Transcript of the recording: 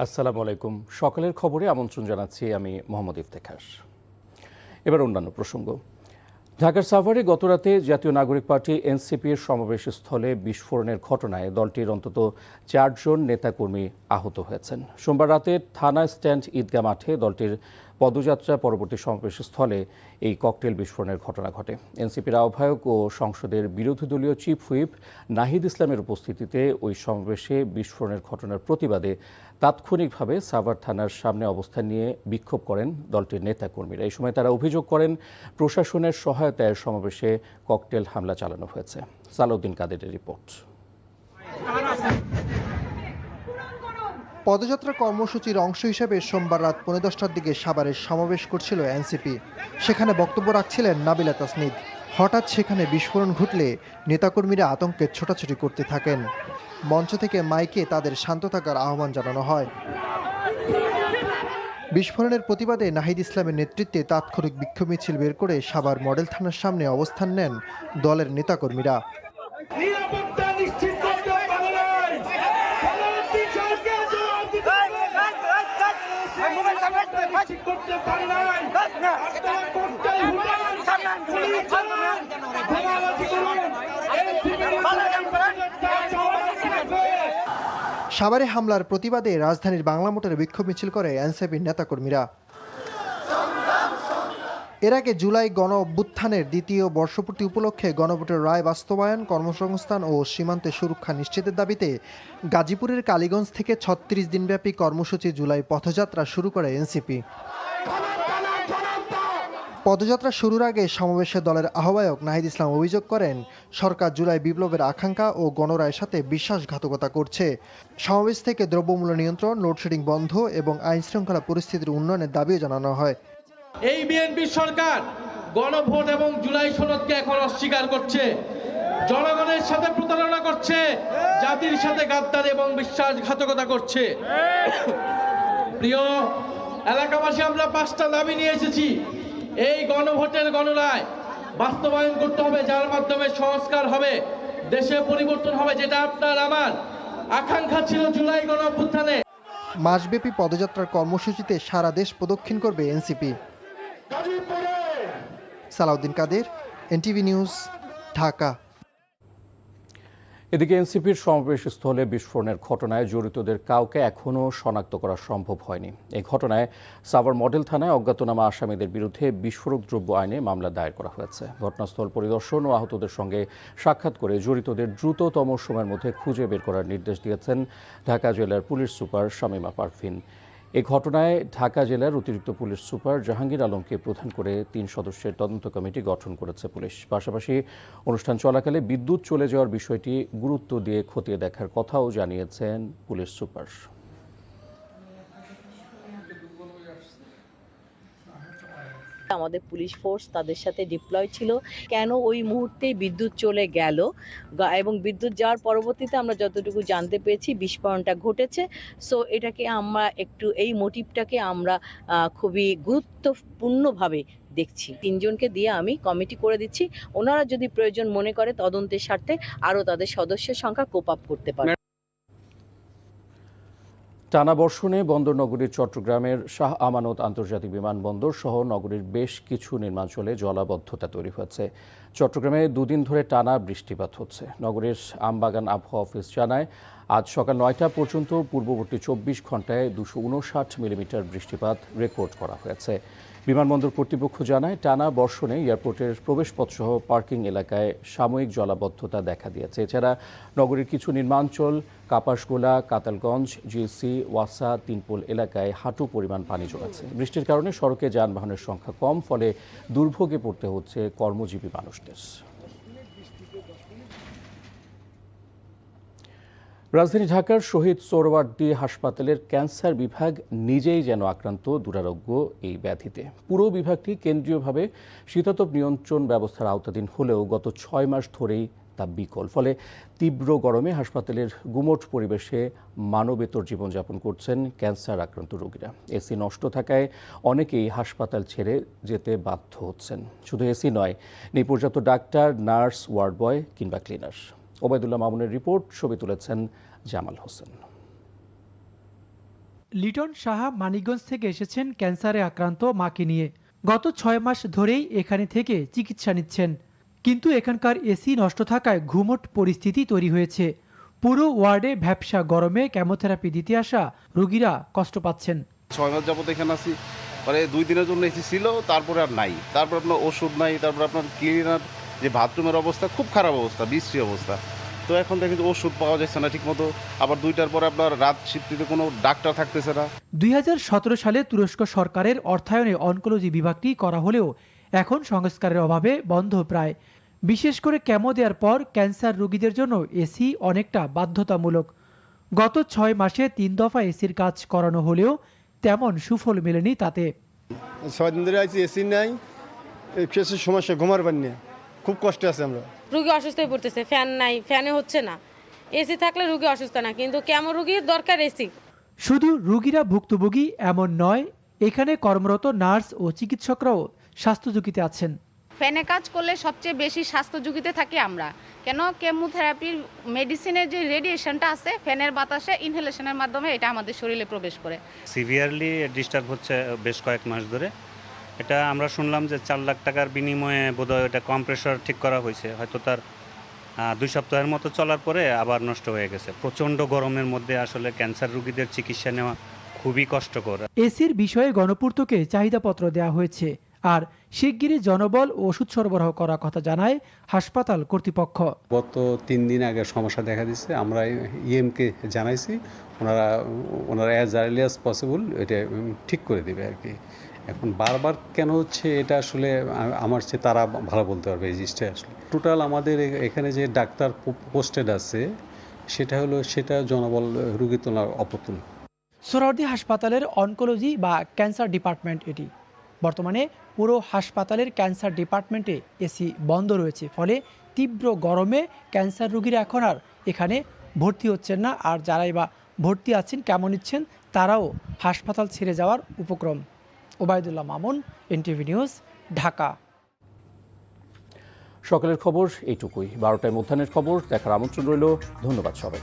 আসসালামু আলাইকুম। সকালের খবরে আমন্ত্রণ জানাচ্ছি আমি মোহাম্মদ ইফতেখার। এবার অন্যান্য প্রসঙ্গ। ঢাকার সাভারে গতরাতে জাতীয় নাগরিক পার্টি এনসিপির সমাবেশ স্থলে বিস্ফোরণের ঘটনায় দলটির অন্তত 4 জন নেতাকর্মী আহত হয়েছেন। সোমবার রাতে থানা স্ট্যান্ড ঈদগাহ মাঠে দলটির পদযাত্রা পরবর্তী সমাবেশ স্থলে এই ককটেল বিস্ফোরণের ঘটনা ঘটে। এনসিপির আহ্বায়ক ও সংসদের বিরোধী দলীয় চিফ হুইপ নাহিদ ইসলামের উপস্থিতিতে ওই সমাবেশে বিস্ফোরণের ঘটনার প্রতিবাদে তাৎক্ষণিকভাবে সাভার থানার সামনে অবস্থান নিয়ে বিক্ষোভ করেন দলটির নেতাকর্মীরা। এই সময় তারা অভিযোগ করেন প্রশাসনের সহায়তায় সমাবেশে ককটেল হামলা চালানো হয়েছে। সালাউদ্দিন কাদেরের রিপোর্ট। পদযাত্রা কর্মসূচির অংশ হিসেবে সোমবার রাত 10:30টার দিকে সাভারে সমাবেশ করছিল এনসিপি। সেখানে বক্তব্য রাখছিলেন নাবিলা তাসনিদ। হঠাৎ সেখানে বিস্ফোরণ ঘটলে নেতাকর্মীরা আতঙ্কে ছোটাছুটি করতে থাকেন। মঞ্চ থেকে মাইকে তাদের শান্ত থাকার আহ্বান জানানো হয়। বিস্ফোরণের প্রতিবাদে নাহিদ ইসলামের নেতৃত্বে তাৎক্ষণিক বিক্ষোভ মিছিল বের করে সাভার মডেল থানার সামনে অবস্থান নেন দলের নেতাকর্মীরা। সাভারে হামলার প্রতিবাদে রাজধানীর বাংলা মোটরে বিক্ষোভ মিছিল করে এনসিপির নেতাকর্মীরা। এর আগে জুলাই গণ অভ্যুত্থানের দ্বিতীয় বর্ষপূর্তি উপলক্ষে গণভোটের রায় বাস্তবায়ন, কর্মসংস্থান ও সীমান্তে সুরক্ষা নিশ্চিতের দাবিতে গাজীপুরের কালীগঞ্জ থেকে ৩৬ দিনব্যাপী কর্মসূচি জুলাই পথযাত্রা শুরু করে এনসিপি। পদযাত্রা শুরুর আগে সমাবেশে দলের আহ্বায়ক নাহিদ ইসলাম অভিযোগ করেন, সরকার জুলাই বিপ্লবের আকাঙ্ক্ষা ও গণরায়ের সাথে বিশ্বাসঘাতকতা করছে। সমাবেশ থেকে দ্রব্যমূল্য নিয়ন্ত্রণ, লোডশেডিং বন্ধ এবং আইনশৃঙ্খলা পরিস্থিতির উন্নয়নের দাবিও জানানো হয়। এই বিএনপি সরকার গণভোট এবং জুলাই সনদকে এখন অস্বীকার করছে, জনগণের সাথে প্রতারণা করছে, জাতির সাথে গাদ্দারি এবং বিশ্বাসঘাতকতা করছে। প্রিয় এলাকাবাসী, আমরা 5টা দাবি নিয়ে এসেছি। এই গণভোটের গণরায় বাস্তবায়ন করতে হবে, যার মাধ্যমে সংস্কার হবে, দেশে পরিবর্তন হবে, যেটা আপনার আমার আকাঙ্ক্ষা ছিল জুলাই গণ অভ্যুত্থানে। মাসব্যাপী পদযাত্রার কর্মসূচিতে সারা দেশ প্রদক্ষিণ করবে এনসিপি। সালাউদ্দিন কাদের, এনটিভি নিউজ, ঢাকা। এদিকে এনসিপির সমাবেশ স্থলে বিস্ফোরণের ঘটনায় জড়িতদের কাউকে এখনও শনাক্ত করা সম্ভব হয়নি। এই ঘটনায় সাভার মডেল থানায় অজ্ঞাতনামা আসামিদের বিরুদ্ধে বিস্ফোরক দ্রব্য আইনে মামলা দায়ের করা হয়েছে। ঘটনাস্থল পরিদর্শন ও আহতদের সঙ্গে সাক্ষাৎ করে জড়িতদের দ্রুততম সময়ের মধ্যে খুঁজে বের করার নির্দেশ দিয়েছেন ঢাকা জেলার পুলিশ সুপার শামীমা পারভিন। এই ঘটনায় ঢাকা জেলার অতিরিক্ত পুলিশ সুপার জাহাঙ্গীর আলমকে প্রধান করে 3 সদস্যের তদন্ত কমিটি গঠন করেছে পুলিশ। পাশাপাশি অনুষ্ঠান চলাকালে বিদ্যুৎ চলে যাওয়ার বিষয়টি গুরুত্ব দিয়ে খতিয়ে দেখার কথাও জানিয়েছেন পুলিশ সুপার। আমাদের পুলিশ ফোর্স তাদের সাথে ডিপ্লয় ছিল। কেন ওই মুহূর্তে বিদ্যুৎ চলে গেল এবং বিদ্যুৎ যাওয়ার পরবর্তীতে আমরা যতটুকু জানতে পেরেছি বিস্ফোরণটা ঘটেছে। সো এটাকে আমরা একটু এই মোটিভটাকে আমরা খুবই গুরুত্বপূর্ণভাবে দেখছি। 3 জনকে দিয়ে আমি কমিটি করে দিচ্ছি। ওনারা যদি প্রয়োজন মনে করে তদন্তের স্বার্থে আরও তাদের সদস্যের সংখ্যা কোপ আপ করতে পারে। টানা বর্ষণে বন্দর নগরীর চট্টগ্রামের শাহ আমানত আন্তর্জাতিক বিমানবন্দর সহ নগরীর বেশ কিছু নির্মাঞ্চলে জলাবদ্ধতা তৈরি হয়েছে। চট্টগ্রামে 2 দিন ধরে টানা বৃষ্টিপাত হচ্ছে। নগরীর আমবাগান আবহাওয়া অফিস জানায়, আজ সকাল 9টা পর্যন্ত পূর্ববর্তী 24 ঘন্টায় 259 মিলিমিটার বৃষ্টিপাত রেকর্ড করা হয়েছে। বিমানবন্দর কর্তৃপক্ষ জানায়, টানা বর্ষণে এয়ারপোর্টের প্রবেশপথসহ পার্কিং এলাকায় সাময়িক জলাবদ্ধতা দেখা দিয়েছে। এছাড়া নগরীর কিছু নির্মাঞ্চল কাপাসগোলা, কাতালগঞ্জ, জিএসসি, ওয়াসা, তিনপোল এলাকায় হাঁটু পরিমাণ পানি জমেছে। বৃষ্টির কারণে সড়কে যানবাহনের সংখ্যা কম, ফলে দুর্ভোগে পড়তে হচ্ছে কর্মজীবী মানুষদের। রাজধানী ঢাকার শহীদ সোহরাওয়ার্দী হাসপাতালের ক্যান্সার বিভাগ নিজেই যেন আক্রান্ত দুরারোগ্য এই ব্যাধিতে। পুরো বিভাগটি কেন্দ্রীয়ভাবে শীতাতপ নিয়ন্ত্রণ ব্যবস্থার আওতাধীন হলেও গত 6 মাস ধরেই তা বিকল। ফলে তীব্র গরমে হাসপাতালের গুমোট পরিবেশে মানবেতর জীবনযাপন করছেন ক্যান্সার আক্রান্ত রোগীরা। এসি নষ্ট থাকায় অনেকেই হাসপাতাল ছেড়ে যেতে বাধ্য হচ্ছেন। শুধু এসি নয়, নেই পর্যাপ্ত ডাক্তার, নার্স, ওয়ার্ড বয় কিংবা ক্লিনার। ওবায়দুল্লাহ মামুনের রিপোর্ট, ছবি তুলেছেন জামাল হোসেন। লিটন সাহা মানিকগঞ্জ থেকে এসেছেন ক্যান্সারে আক্রান্ত মাকে নিয়ে। গত 6 মাস ধরেই এখানে থেকে চিকিৎসা নিচ্ছেন, কিন্তু এখানকার এসি নষ্ট থাকায় ঘুমট পরিস্থিতি তৈরি হয়েছে। পুরো ওয়ার্ডে ভ্যাপসা গরমে কেমোথেরাপি দিতে আসা রোগীরা কষ্ট পাচ্ছেন। 6 মাস যাবত এখানে আছি, মানে 2 দিনের জন্য এসি ছিল, তারপরে আর নাই, তারপর আপনার ওষুধ নাই, তারপর আপনার ক্লিনার যে বাথরুমের অবস্থা খুব খারাপ অবস্থা, বিশ্রী অবস্থা। তো এখন দেখেন যে ওষুধ পাওয়া যাচ্ছে না ঠিক মতো, আবার 2টার পরে আপনার রাত শিফটিতে কোনো ডাক্তার থাকতেছে না। 2017 সালে তুরস্ক সরকারের অর্থায়নে অনকোলজি বিভাগটি করা হলেও এখন সংস্কারের অভাবে বন্ধ প্রায়। বিশেষ করে কেমো দেওয়ার পর ক্যান্সার রোগীদের জন্য এসি অনেকটা বাধ্যতামূলক। গত 6 মাসে 3 দফা এসির কাজ করানো হলেও তেমন সুফল মেলেনি তাতে। 6 দিন ধরে আছি, এসি নাই, এসির সমস্যা, ঘুমার পারি না, খুব কষ্টে আছে আমরা। রোগী অসুস্থ হয়ে পড়তেছে, ফ্যান নাই, ফ্যানে হচ্ছে না। এসি থাকলে রোগী অসুস্থ না, কিন্তু কেমো রোগীর দরকার এসি। শুধু রোগীরা ভুক্তভোগী এমন নয়, এখানে কর্মরত নার্স ও চিকিৎসকরাও স্বাস্থ্য ঝুঁকিতে আছেন। ফ্যানে কাজ করলে সবচেয়ে বেশি স্বাস্থ্য ঝুঁকিতে থাকি আমরা। কেন, কেমোথেরাপির মেডিসিনের যে রেডিয়েশনটা আছে ফ্যানের বাতাসে ইনহেলেশনের মাধ্যমে এটা আমাদের শরীরে প্রবেশ করে। সিভিয়ারলি ডিস্টার্ব হচ্ছে বেশ কয়েক মাস ধরে। এটা আমরা শুনলাম যে 4 লাখ টাকার বিনিময়ে বোধহয় এটা কম্প্রেসর ঠিক করা হয়েছে, হয়তো তার 2 সপ্তাহের মতো চলার পরে আবার নষ্ট হয়ে গেছে। প্রচণ্ড গরমের মধ্যে আসলে ক্যান্সার রোগীদের চিকিৎসা নেওয়া খুবই কষ্টকর। এসির বিষয়ে গণপূর্তকে চাহিদাপত্র দেওয়া হয়েছে, আর শিগগিরই জনবল ও ওষুধ সরবরাহ করার কথা জানায় হাসপাতাল কর্তৃপক্ষ। গত 3 দিন আগে সমস্যা দেখা দিচ্ছে, আমরা ইএমকে জানাইছি, ওনারা অ্যাজ আর্লি অ্যাজ পসিবল এটা ঠিক করে দেবে আর কি। এখন বারবার কেন হচ্ছে এটা আসলে আমার চেয়ে তারা ভালো বলতে পারবে এই জিনিসটা। আসলে টোটাল আমাদের এখানে যে ডাক্তার পোস্টেড আছে সেটা জনবল রোগী তোলা অপতুল। সোহরাওয়ার্দী হাসপাতালের অনকোলজি বা ক্যান্সার ডিপার্টমেন্ট এটি। বর্তমানে পুরো হাসপাতালের ক্যান্সার ডিপার্টমেন্টে এসি বন্ধ রয়েছে, ফলে তীব্র গরমে ক্যান্সার রোগীরা এখন আর এখানে ভর্তি হচ্ছেন না, আর যারাই বা ভর্তি আছেন কেমন নিচ্ছেন তারাও হাসপাতাল ছেড়ে যাওয়ার উপক্রম। Obaidullah Mamun, NTV news, Dhaka. সকালের খবর এইটুকুই। 12টায় মধ্যাহ্নের খবর দেখার আমন্ত্রণ রইল। ধন্যবাদ সবাই।